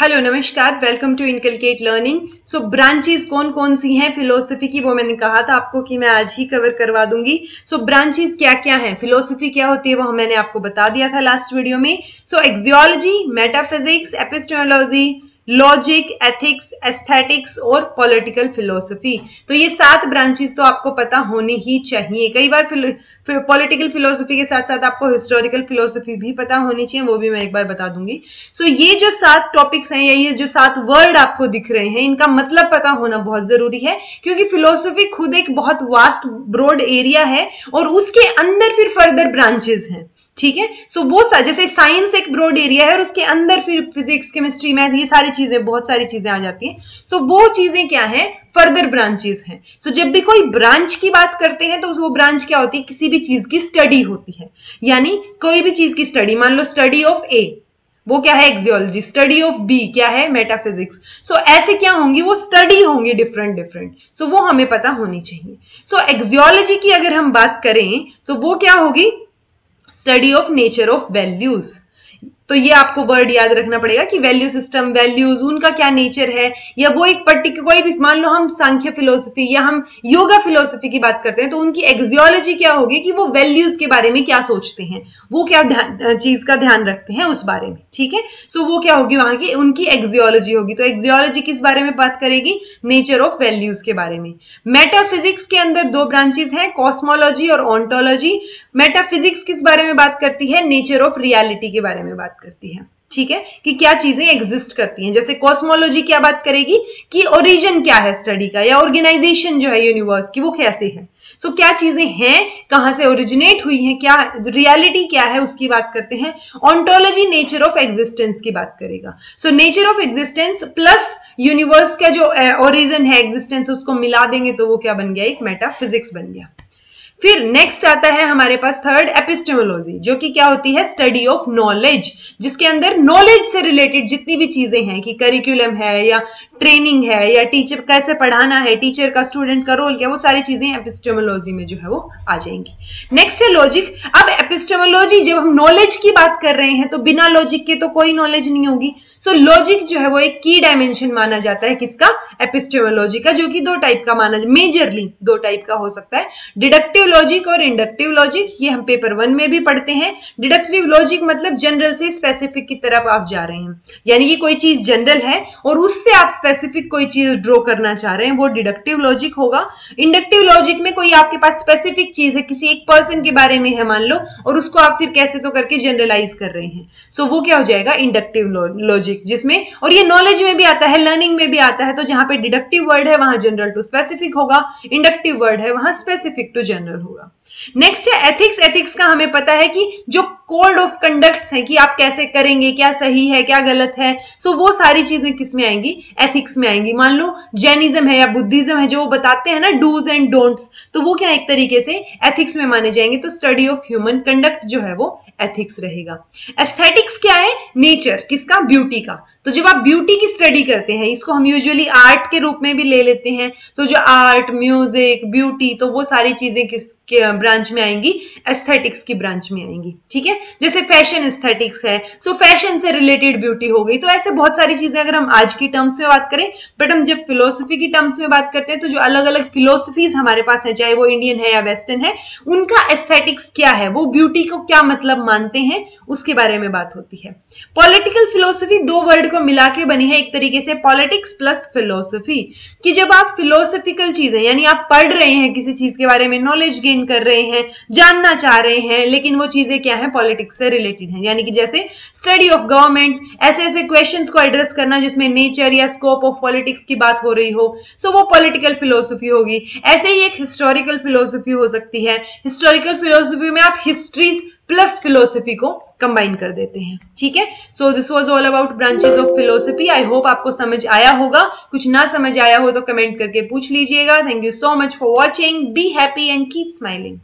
Hello नमस्कार, welcome to inculcate learning. So branches कौन कौन सी हैं फिलोसफी की, वो मैंने कहा था आपको कि मैं आज ही कवर करवा दूंगी। सो ब्रांचेस क्या क्या हैं, फिलोसफी क्या होती है, वो मैंने आपको बता दिया था लास्ट वीडियो में। So axiology, metaphysics, epistemology, logic, ethics, aesthetics और पॉलिटिकल फिलोसफी। तो ये 7 ब्रांचेस तो आपको पता होनी ही चाहिए। कई बार पॉलिटिकल फिलोसफी के साथ साथ आपको हिस्टोरिकल फिलोसफी भी पता होनी चाहिए, वो भी मैं एक बार बता दूंगी। सो ये जो 7 टॉपिक्स हैं या ये जो 7 वर्ड आपको दिख रहे हैं, इनका मतलब पता होना बहुत जरूरी है, क्योंकि फिलोसफी खुद एक बहुत वास्ट ब्रॉड एरिया है और उसके अंदर फिर फर्दर ब्रांचेस हैं। ठीक है, सो वो जैसे साइंस एक ब्रॉड एरिया है और उसके अंदर फिर फिजिक्स, केमिस्ट्री, मैथ, ये सारी चीजें, बहुत सारी चीजें आ जाती हैं। सो वो चीजें क्या है, फर्दर ब्रांचेस हैं। सो जब भी कोई ब्रांच की बात करते हैं तो वो ब्रांच क्या होती है, किसी भी चीज की स्टडी होती है। यानी कोई भी चीज की स्टडी, मान लो स्टडी ऑफ ए, वो क्या है, एक्सियोलॉजी। स्टडी ऑफ बी क्या है, मेटाफिजिक्स। सो ऐसे क्या होंगी, वो स्टडी होंगी डिफरेंट डिफरेंट। सो वो हमें पता होनी चाहिए। सो एक्सियोलॉजी की अगर हम बात करें तो वो क्या होगी, study of nature of values. तो ये आपको वर्ड याद रखना पड़ेगा कि वैल्यू सिस्टम, वैल्यूज, उनका क्या नेचर है, या वो एक पर्टिकुलर कोई भी, मान लो हम सांख्य फिलोसफी या हम योगा फिलोसफी की बात करते हैं तो उनकी एक्सियोलॉजी क्या होगी कि वो वैल्यूज के बारे में क्या सोचते हैं, वो क्या चीज का ध्यान रखते हैं उस बारे में। ठीक है, सो वो क्या होगी, वहां की उनकी एक्सियोलॉजी होगी। तो एक्सियोलॉजी किस बारे में बात करेगी, नेचर ऑफ वैल्यूज के बारे में। मेटाफिजिक्स के अंदर 2 ब्रांचेस हैं, कॉस्मोलॉजी और ऑन्टोलॉजी। मेटाफिजिक्स किस बारे में बात करती है, नेचर ऑफ रियलिटी के बारे में बात करती है। ठीक है, कि क्या चीजें एग्जिस्ट करती हैं। जैसे कॉस्मोलॉजी क्या बात करेगी कि ओरिजिन क्या है स्टडी का, या ऑर्गेनाइजेशन जो है यूनिवर्स की, वो कैसे है। सो क्या चीजें हैं, कहां से ओरिजिनेट हुई हैं, क्या रियलिटी क्या है, उसकी बात करते हैं। ऑन्टोलॉजी नेचर ऑफ एग्जिस्टेंस की बात करेगा। So nature of existence plus universe का जो ओरिजिन है, एग्जिस्टेंस, उसको मिला देंगे तो वो क्या बन गया, एक मेटाफिजिक्स बन गया। फिर नेक्स्ट आता है हमारे पास थर्ड, एपिस्टेमोलॉजी, जो कि क्या होती है, स्टडी ऑफ नॉलेज, जिसके अंदर नॉलेज से रिलेटेड जितनी भी चीजें हैं, कि करिकुलम है या ट्रेनिंग है या टीचर कैसे पढ़ाना है, टीचर का, स्टूडेंट का रोल क्या, वो सारी चीजें एपिस्टेमोलॉजी में जो है वो आ जाएंगी। नेक्स्ट है लॉजिक। अब एपिस्टेमोलॉजी, जब हम नॉलेज की बात कर रहे हैं तो बिना लॉजिक के तो कोई नॉलेज नहीं होगी। सो लॉजिक जो है वो एक की डायमेंशन माना जाता है, किसका, एपिस्टेमोलॉजी का, जो कि 2 टाइप का माना, मेजरली 2 टाइप का हो सकता है, डिडक्टिव लॉजिक और इंडक्टिव लॉजिक। ये हम पेपर 1 में भी पढ़ते हैं। डिडक्टिव लॉजिक मतलब जनरल से स्पेसिफिक की तरफ आप जा रहे हैं, यानी कि कोई चीज जनरल है और उससे आप स्पेसिफिक कोई चीज ड्रॉ करना चाह रहे हैं, वो डिडक्टिव लॉजिक होगा। इंडक्टिव लॉजिक में कोई आपके पास स्पेसिफिक चीज है, किसी एक पर्सन के बारे में है मान लो, और उसको आप फिर कैसे तो करके जनरलाइज कर रहे हैं। सो वो क्या हो जाएगा, इंडक्टिव लॉजिक, जिसमें, और ये नॉलेज में भी आता है, लर्निंग में भी आता है। तो जहां पे डिडक्टिव वर्ड है वहां जनरल टू स्पेसिफिक होगा, इंडक्टिव वर्ड है वहां स्पेसिफिक टू जनरल होगा। नेक्स्ट है एथिक्स। एथिक्स का हमें पता है कि जो कोड ऑफ कंडक्ट्स है, कि आप कैसे करेंगे, क्या सही है क्या गलत है। सो वो सारी चीजें किस में आएंगी, एथिक्स में आएंगी। मान लो जैनिज्म है या बुद्धिज्म है, जो वो बताते हैं ना डूज एंड डोंट्स, तो वो क्या एक तरीके से एथिक्स में माने जाएंगे। तो स्टडी ऑफ ह्यूमन कंडक्ट जो है वो एथिक्स रहेगा। एस्थेटिक्स क्या है, नेचर किसका, ब्यूटी का। तो जब आप ब्यूटी की स्टडी करते हैं, इसको हम यूजुअली आर्ट के रूप में भी ले लेते हैं, तो जो आर्ट, म्यूजिक, ब्यूटी, तो वो सारी चीजें किसके ब्रांच में आएंगी, एस्थेटिक्स की ब्रांच में आएंगी। ठीक है, जैसे फैशन एस्थेटिक्स है, सो फैशन से रिलेटेड ब्यूटी हो गई। तो ऐसे बहुत सारी चीजें अगर हम आज की टर्म्स में बात करें, बट हम जब फिलोसफी की टर्म्स में बात करते हैं तो जो अलग अलग फिलोसफीज हमारे पास है, चाहे वो इंडियन है या वेस्टर्न है, उनका एस्थेटिक्स क्या है, वो ब्यूटी को क्या मतलब मानते हैं, उसके बारे में बात होती है। पॉलिटिकल फिलोसफी 2 वर्ड को मिला के बनी है, एक तरीके से पॉलिटिक्स प्लस फिलोसफी, कि जब आप फिलोसफिकल चीजें, यानी आप पढ़ रहे हैं किसी चीज के बारे में, नॉलेज गेन कर रहे हैं, जानना चाह रहे हैं, लेकिन वो चीजें क्या है, पॉलिटिक्स से रिलेटेड है। यानी कि जैसे स्टडी ऑफ गवर्नमेंट, ऐसे ऐसे क्वेश्चंस को एड्रेस करना जिसमें नेचर या स्कोप ऑफ पॉलिटिक्स की बात हो रही हो, सो वो पॉलिटिकल फिलोसफी होगी। ऐसे ही एक हिस्टोरिकल फिलोसफी हो सकती है। हिस्टोरिकल फिलोसफी में आप हिस्ट्री प्लस फिलोसफी को कंबाइन कर देते हैं। ठीक है, so this was all about branches of philosophy. I hope आपको समझ आया होगा। कुछ ना समझ आया हो तो कमेंट करके पूछ लीजिएगा। Thank you so much for watching. Be happy and keep smiling.